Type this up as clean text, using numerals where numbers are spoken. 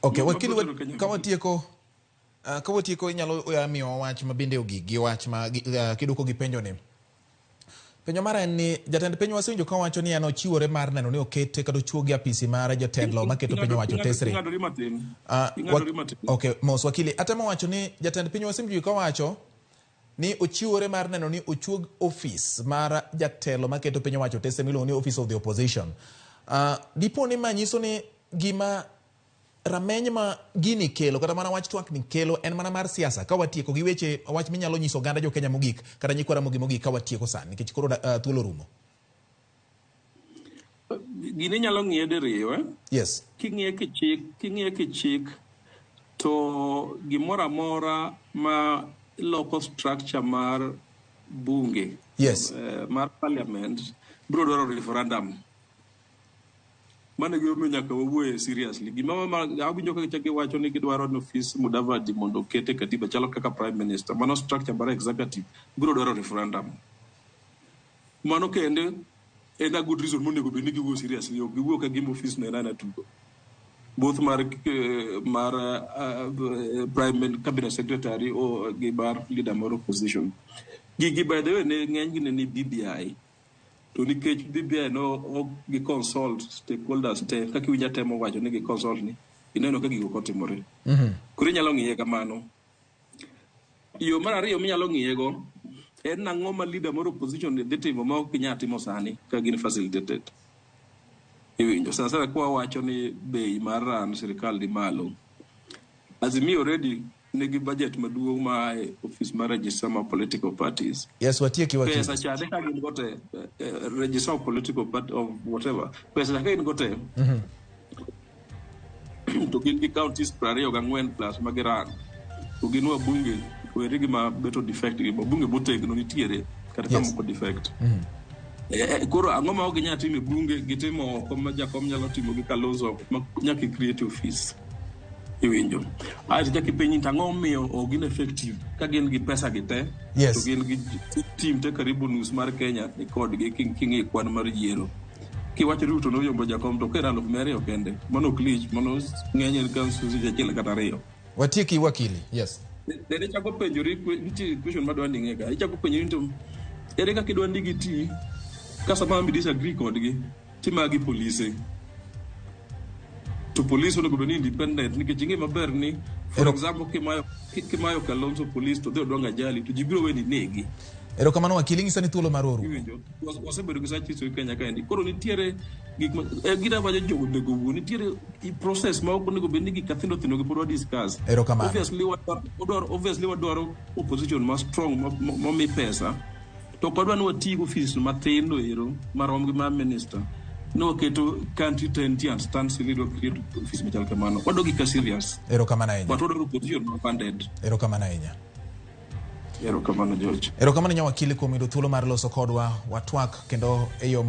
Okay, wakili kawatieko inyalo miyo wach mabende ogigi wach ma kiduoko gi penjo ni. Penjo mara en ni jatend piny wasenjo ka wacho ni en ochiwore mar neno ni okete kata ochuo gi apisi mar jatend lo maketo piny wacho tesre. Okay, mos wakili atemo wacho ni jatend piny wasenjo ka wacho ni ochiwore mar neno ni ochuog office mar jatelo maketo piny wacho tesre miluongo ni Office of the Opposition. Dipo ni manyiso ni gima rameny ma gini kelo kata mana wach twak ni kelo en mana mar siasa ka watieko gi weche wach minyalo nyiso ganda jo Kenya mogik kata nyikwa Ramogi mogik ka watieko sani nikech koro thuolo rumo. Gini nyalo ng'iye diriyo Yes. King'iye kichik to gimoro amora ma local structure mar bunge. Yes. Mar parliament bro dwaro referendum. Mane gyomo nyaka wawuoye seriously. Gima awinjo ka chake wacho ni gidwaro ni office Mudavadi mondo okete katiba chalo kaka prime minister. Mano structure mar executive biro dwaro referendum. Mano kende en a good reason monego bed ni giwuoyo seriously. Giwuoyo ka gima office no enana tugo. Both mar prime cabinet secretary o gibar leader mar opposition. Gigi by the way ne ng'eny gi ni BBI. To nikech BBI no gi consult stakeholders te kaka winja temo wacho ni gi consult ni ineno ka gigo kotimore. Koro nyalo ng'iye kamano. Yo mar ariyo minyalo ng'iye go en ang'o ma leader mar opposition dhi timo ma ok nyalo timo sani ka gin facilitated. Iwinjo sasa kwa wacho ni bei mar ran sirikal di malo. Azimio already negi budget maduong' ma office mar register ma political parties. Yes, watieki. Pesa chade ka gin gote register political party of whatever. Pesa ka gin gote. To gin gi counties prario gangwen plus magiran. To gin wa bunge werigi ma beto defect gi bunge botegno nitiere kata kamo ko defect. Koro ang'o ma oginya timo bunge gitimo ko ma jakom nyalo timo gi Kalonzo nyaka create office. Iwinjo. Aje jaki penyi tango miyo ogin effective ka gin gi pesa gite. Yes. To gin gi team te karibu nus mar Kenya ni kod gi kingi kwan mar yiero. Kiwacho ruto no yombo jakom to kera lof mere okende. Mano glitch, mano ng'eny kan suzi jachile kata riyo. Watieki wakili. Yes. Dere chako penjori niti question madwa nding'ega. Ichako penjori to ere ka kidwa ndigi ti kasa ma disagree kodgi timagi police. To police onego bed ni independent nikech ing'e maber ni for example kimayo Kalonzo police to dhe odwang' ajali to jibiro weni negi. Erokamano wakili ng'isa ni thuolo mar oro. Wasebedo gi sachi so Kenya kaendi. Koro nitiere gik ma gida baje jogo nego wuo nitiere process ma ok onego bed ni gik kathindo thino gi pod discuss. Erokamano. Obviously wadwaro opposition ma strong ma mi pesa. To kodwa ni watigo office mathindo ero marom gi ma minister. No keto country tenti and stand silly do create office machal kamano. Wadogi ka serious. Erokamano ahinya. But wadwaro position ma funded. Erokamano ahinya. Erokamano George. Erokamano nya wakili kuom yudo thuolo mar loso kodwa watwak kendo e yo